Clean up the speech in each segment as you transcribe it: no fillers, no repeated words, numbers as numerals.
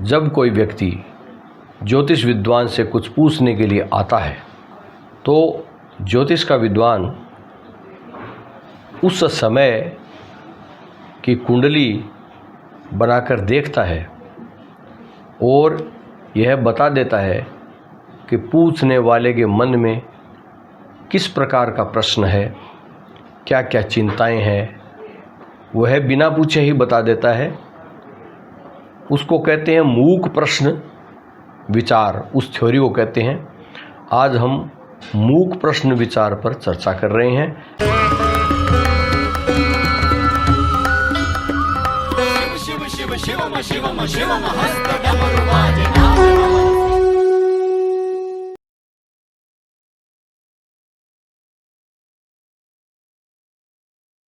जब कोई व्यक्ति ज्योतिष विद्वान से कुछ पूछने के लिए आता है तो ज्योतिष का विद्वान उस समय की कुंडली बनाकर देखता है और यह बता देता है कि पूछने वाले के मन में किस प्रकार का प्रश्न है, क्या क्या चिंताएं हैं, वह बिना पूछे ही बता देता है। उसको कहते हैं मूक प्रश्न विचार, उस थ्योरी को कहते हैं। आज हम मूक प्रश्न विचार पर चर्चा कर रहे हैं।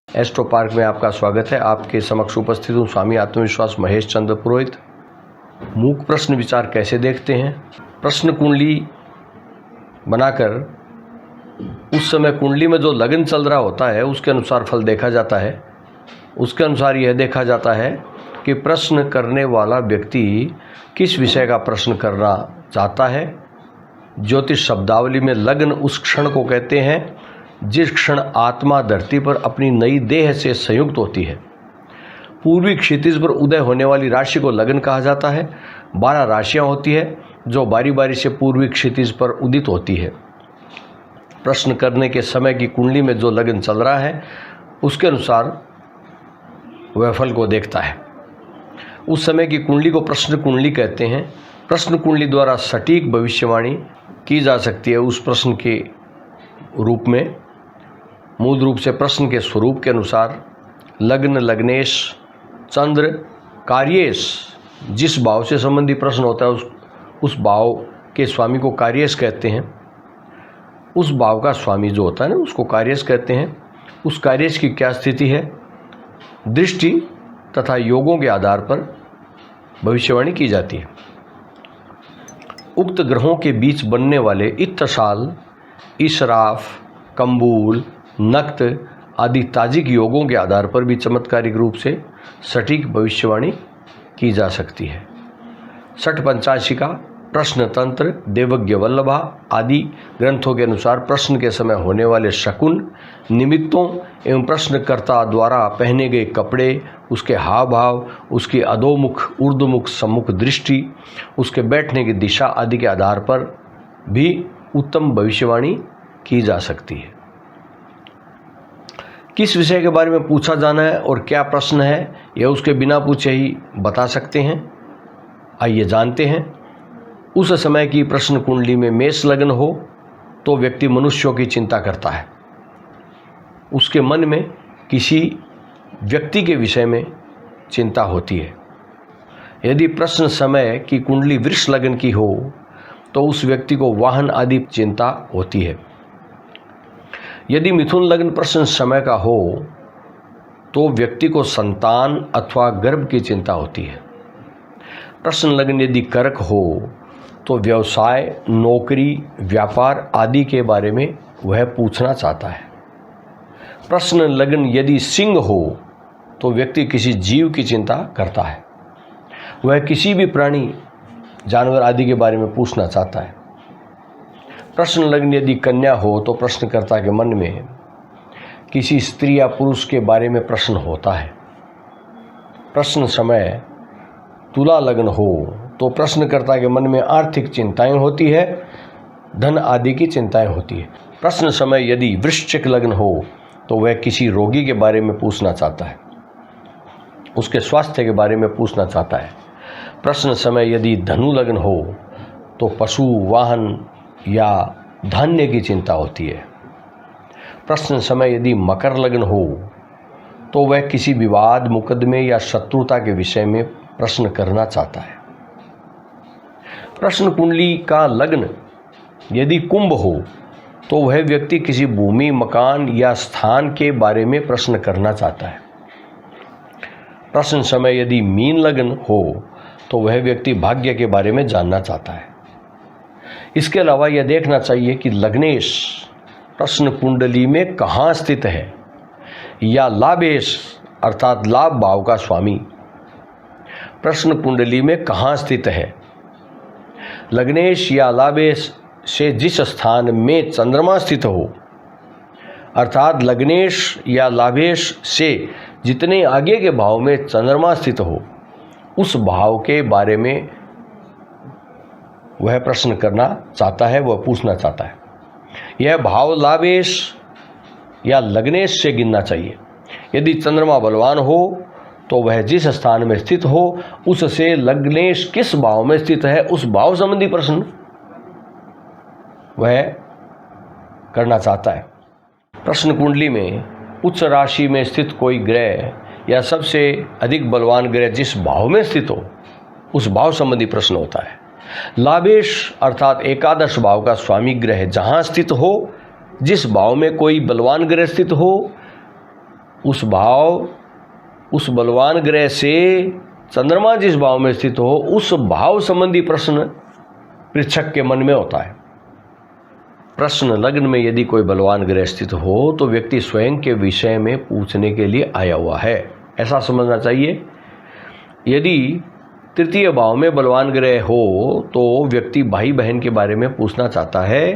एस्ट्रो पार्क में आपका स्वागत है। आपके समक्ष उपस्थित हूँ स्वामी आत्मविश्वास महेश चंद्र पुरोहित। मूक प्रश्न विचार कैसे देखते हैं? प्रश्न कुंडली बनाकर उस समय कुंडली में जो लगन चल रहा होता है उसके अनुसार फल देखा जाता है। उसके अनुसार यह देखा जाता है कि प्रश्न करने वाला व्यक्ति किस विषय का प्रश्न करना चाहता है। ज्योतिष शब्दावली में लगन उस क्षण को कहते हैं जिस क्षण आत्मा धरती पर अपनी नई देह से संयुक्त होती है। पूर्वी क्षितिज पर उदय होने वाली राशि को लगन कहा जाता है। 12 राशियां होती है जो बारी बारी से पूर्वी क्षितिज पर उदित होती है। प्रश्न करने के समय की कुंडली में जो लगन चल रहा है उसके अनुसार वह फल को देखता है। उस समय की कुंडली को प्रश्न कुंडली कहते हैं। प्रश्न कुंडली द्वारा सटीक भविष्यवाणी की जा सकती है उस प्रश्न के रूप में। मूल रूप से प्रश्न के स्वरूप के अनुसार लग्न, लग्नेश, चंद्र, कार्येश, जिस भाव से संबंधी प्रश्न होता है उस भाव के स्वामी को कार्येश कहते हैं। उस भाव का स्वामी जो होता है ना उसको कार्येश कहते हैं। उस कार्येश की क्या स्थिति है, दृष्टि तथा योगों के आधार पर भविष्यवाणी की जाती है। उक्त ग्रहों के बीच बनने वाले इत्तशाल, इशराफ, कंबूल, नक्त आदि ताजिक योगों के आधार पर भी चमत्कारिक रूप से सटीक भविष्यवाणी की जा सकती है। षट पंचाशिका, प्रश्न तंत्र, देवज्ञ वल्लभा आदि ग्रंथों के अनुसार प्रश्न के समय होने वाले शकुन, निमित्तों एवं प्रश्नकर्ता द्वारा पहने गए कपड़े, उसके हाव भाव, उसकी अधोमुख, ऊर्ध्वमुख, सम्मुख दृष्टि, उसके बैठने की दिशा आदि के आधार पर भी उत्तम भविष्यवाणी की जा सकती है। किस विषय के बारे में पूछा जाना है और क्या प्रश्न है यह उसके बिना पूछे ही बता सकते हैं। आइए जानते हैं। उस समय की प्रश्न कुंडली में मेष लग्न हो तो व्यक्ति मनुष्यों की चिंता करता है। उसके मन में किसी व्यक्ति के विषय में चिंता होती है। यदि प्रश्न समय की कुंडली वृष लग्न की हो तो उस व्यक्ति को वाहन आदि चिंता होती है। यदि मिथुन लग्न प्रश्न समय का हो तो व्यक्ति को संतान अथवा गर्भ की चिंता होती है। प्रश्न लग्न यदि कर्क हो तो व्यवसाय, नौकरी, व्यापार आदि के बारे में वह पूछना चाहता है। प्रश्न लग्न यदि सिंह हो तो व्यक्ति किसी जीव की चिंता करता है। वह किसी भी प्राणी, जानवर आदि के बारे में पूछना चाहता है। प्रश्न लग्न यदि कन्या हो तो प्रश्नकर्ता के मन में किसी स्त्री या पुरुष के बारे में प्रश्न होता है। प्रश्न समय तुला लग्न हो तो प्रश्नकर्ता के मन में आर्थिक चिंताएं होती है, धन आदि की चिंताएं होती है। प्रश्न समय यदि वृश्चिक लग्न हो तो वह किसी रोगी के बारे में पूछना चाहता है, उसके स्वास्थ्य के बारे में पूछना चाहता है। प्रश्न समय यदि धनु लग्न हो तो पशु, वाहन या धान्य की चिंता होती है। प्रश्न समय यदि मकर लग्न हो तो वह किसी विवाद, मुकदमे या शत्रुता के विषय में प्रश्न करना चाहता है। प्रश्न कुंडली का लग्न यदि कुंभ हो तो वह व्यक्ति किसी भूमि, मकान या स्थान के बारे में प्रश्न करना चाहता है। प्रश्न समय यदि मीन लग्न हो तो वह व्यक्ति भाग्य के बारे में जानना चाहता है। इसके अलावा यह देखना चाहिए कि लग्नेश प्रश्न कुंडली में कहाँ स्थित है या लाभेश अर्थात लाभ भाव का स्वामी प्रश्न कुंडली में कहाँ स्थित है? लग्नेश या लाभेश से जिस स्थान में चंद्रमा स्थित हो, अर्थात लग्नेश या लाभेश से जितने आगे के भाव में चंद्रमा स्थित हो, उस भाव के बारे में वह प्रश्न करना चाहता है, वह पूछना चाहता है। यह भाव लाभेश या लग्नेश से गिनना चाहिए। यदि चंद्रमा बलवान हो तो वह जिस स्थान में स्थित हो उससे लग्नेश किस भाव में स्थित है, उस भाव संबंधी प्रश्न वह करना चाहता है। प्रश्न कुंडली में उच्च राशि में स्थित कोई ग्रह या सबसे अधिक बलवान ग्रह जिस भाव में स्थित हो, उस भाव संबंधी प्रश्न होता है। लाभेश अर्थात एकादश भाव का स्वामी ग्रह जहाँ स्थित हो, जिस भाव में कोई बलवान ग्रह स्थित हो, उस बलवान ग्रह से चंद्रमा जिस भाव में स्थित हो, उस भाव संबंधी प्रश्न परीक्षक के मन में होता है। प्रश्न लग्न में यदि कोई बलवान ग्रह स्थित हो तो व्यक्ति स्वयं के विषय में पूछने के लिए आया हुआ है, ऐसा समझना चाहिए। यदि तृतीय भाव में बलवान ग्रह हो तो व्यक्ति भाई बहन के बारे में पूछना चाहता है।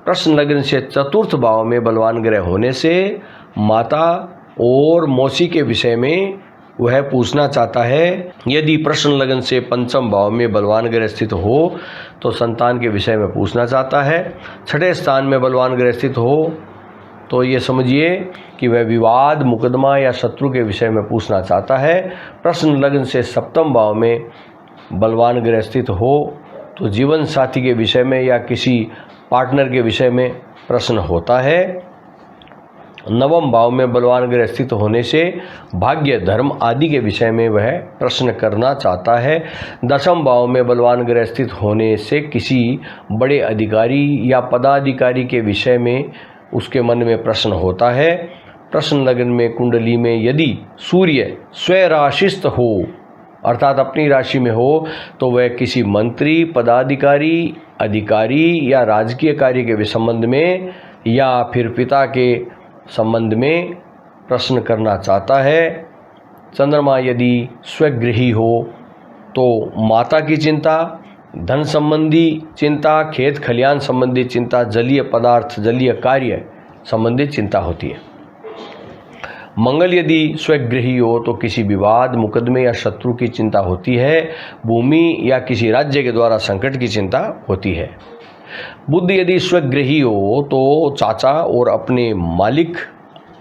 प्रश्न लग्न से चतुर्थ भाव में बलवान ग्रह होने से माता और मौसी के विषय में वह पूछना चाहता है। यदि प्रश्न लग्न से पंचम भाव में बलवान ग्रह स्थित हो तो संतान के विषय में पूछना चाहता है। छठे स्थान में बलवान ग्रह स्थित हो तो ये समझिए कि वह विवाद, मुकदमा या शत्रु के विषय में पूछना चाहता है। प्रश्न लग्न से सप्तम भाव में बलवान ग्रह स्थित हो तो जीवन साथी के विषय में या किसी पार्टनर के विषय में प्रश्न होता है। नवम भाव में बलवान ग्रह स्थित होने से भाग्य, धर्म आदि के विषय में वह प्रश्न करना चाहता है। दशम भाव में बलवान ग्रह स्थित होने से किसी बड़े अधिकारी या पदाधिकारी के विषय में उसके मन में प्रश्न होता है। प्रश्न लग्न में कुंडली में यदि सूर्य स्वराशिस्थ हो, अर्थात अपनी राशि में हो, तो वह किसी मंत्री, पदाधिकारी, अधिकारी या राजकीय कार्य के संबंध में या फिर पिता के संबंध में प्रश्न करना चाहता है। चंद्रमा यदि स्वगृही हो तो माता की चिंता, धन संबंधी चिंता, खेत खलियान संबंधी चिंता, जलीय पदार्थ, जलीय कार्य संबंधित चिंता होती है। मंगल यदि स्वगृही हो तो किसी विवाद, मुकदमे या शत्रु की चिंता होती है। भूमि या किसी राज्य के द्वारा संकट की चिंता होती है। बुध यदि स्वगृही हो तो चाचा और अपने मालिक,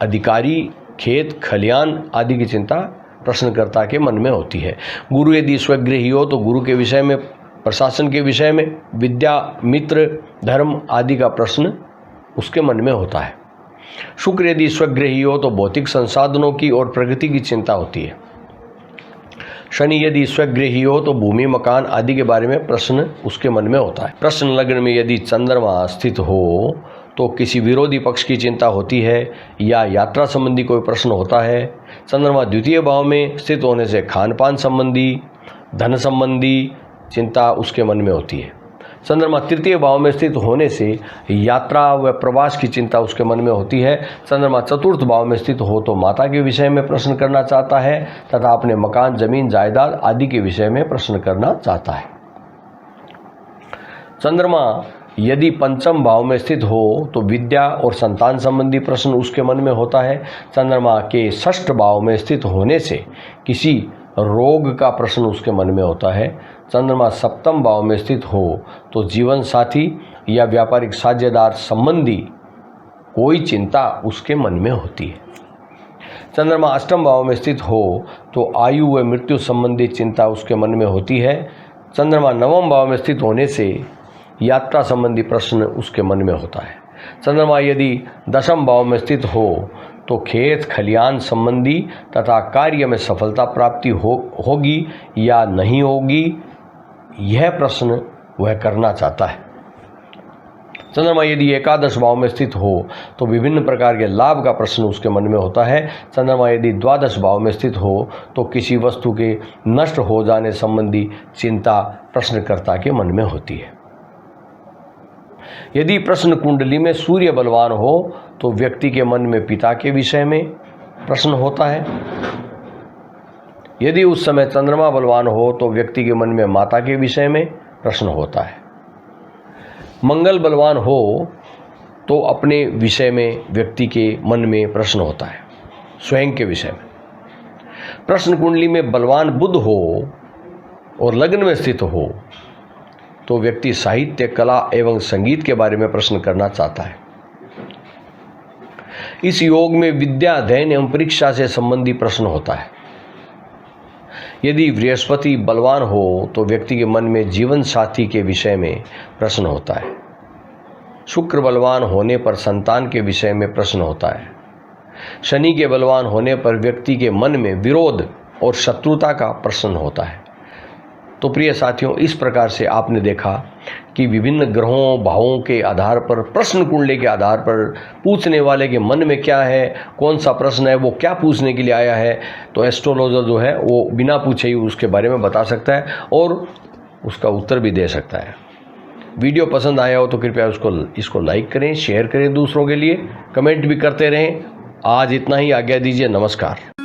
अधिकारी, खेत खलियान आदि की चिंता प्रश्नकर्ता के मन में होती है। गुरु यदि स्वगृही हो तो गुरु के विषय में, प्रशासन के विषय में, विद्या, मित्र, धर्म आदि का प्रश्न उसके मन में होता है। शुक्र यदि स्वगृही हो तो भौतिक संसाधनों की और प्रगति की चिंता होती है। शनि यदि स्वगृही हो तो भूमि, मकान आदि के बारे में प्रश्न उसके मन में होता है। प्रश्न लग्न में यदि चंद्रमा स्थित हो तो किसी विरोधी पक्ष की चिंता होती है या यात्रा संबंधी कोई प्रश्न होता है। चंद्रमा द्वितीय भाव में स्थित होने से खान पान संबंधी, धन संबंधी चिंता उसके मन में होती है। चंद्रमा तृतीय भाव में स्थित होने से यात्रा व प्रवास की चिंता उसके मन में होती है। चंद्रमा चतुर्थ भाव में स्थित हो तो माता के विषय में प्रश्न करना चाहता है तथा अपने मकान, जमीन, जायदाद आदि के विषय में प्रश्न करना चाहता है। चंद्रमा यदि पंचम भाव में स्थित हो तो विद्या और संतान संबंधी प्रश्न उसके मन में होता है। चंद्रमा के षष्ठ भाव में स्थित होने से किसी रोग का प्रश्न उसके मन में होता है। चंद्रमा सप्तम भाव में स्थित हो तो जीवन साथी या व्यापारिक साझेदार संबंधी कोई चिंता उसके मन में होती है। चंद्रमा अष्टम भाव में स्थित हो तो आयु व मृत्यु संबंधी चिंता उसके मन में होती है। चंद्रमा नवम भाव में स्थित होने से यात्रा संबंधी प्रश्न उसके मन में होता है। चंद्रमा यदि दशम भाव में स्थित हो तो खेत खलियान संबंधी तथा कार्य में सफलता प्राप्ति होगी या नहीं होगी, यह प्रश्न वह करना चाहता है। चंद्रमा यदि एकादश भाव में स्थित हो तो विभिन्न प्रकार के लाभ का प्रश्न उसके मन में होता है। चंद्रमा यदि द्वादश भाव में स्थित हो तो किसी वस्तु के नष्ट हो जाने संबंधी चिंता प्रश्नकर्ता के मन में होती है। यदि प्रश्न कुंडली में सूर्य बलवान हो तो व्यक्ति के मन में पिता के विषय में प्रश्न होता है। यदि उस समय चंद्रमा बलवान हो तो व्यक्ति के मन में माता के विषय में प्रश्न होता है। मंगल बलवान हो तो अपने विषय में व्यक्ति के मन में प्रश्न होता है, स्वयं के विषय में। प्रश्न कुंडली में बलवान बुध हो और लग्न में स्थित हो तो व्यक्ति साहित्य, कला एवं संगीत के बारे में प्रश्न करना चाहता है। इस योग में विद्या, अध्ययन एवं परीक्षा से संबंधी प्रश्न होता है। यदि बृहस्पति बलवान हो तो व्यक्ति के मन में जीवन साथी के विषय में प्रश्न होता है। शुक्र बलवान होने पर संतान के विषय में प्रश्न होता है। शनि के बलवान होने पर व्यक्ति के मन में विरोध और शत्रुता का प्रश्न होता है। तो प्रिय साथियों, इस प्रकार से आपने देखा कि विभिन्न ग्रहों, भावों के आधार पर, प्रश्न कुंडली के आधार पर पूछने वाले के मन में क्या है, कौन सा प्रश्न है, वो क्या पूछने के लिए आया है, तो एस्ट्रोलॉजर जो है वो बिना पूछे ही उसके बारे में बता सकता है और उसका उत्तर भी दे सकता है। वीडियो पसंद आया हो तो कृपया इसको लाइक करें, शेयर करें दूसरों के लिए, कमेंट भी करते रहें। आज इतना ही, आज्ञा दीजिए, नमस्कार।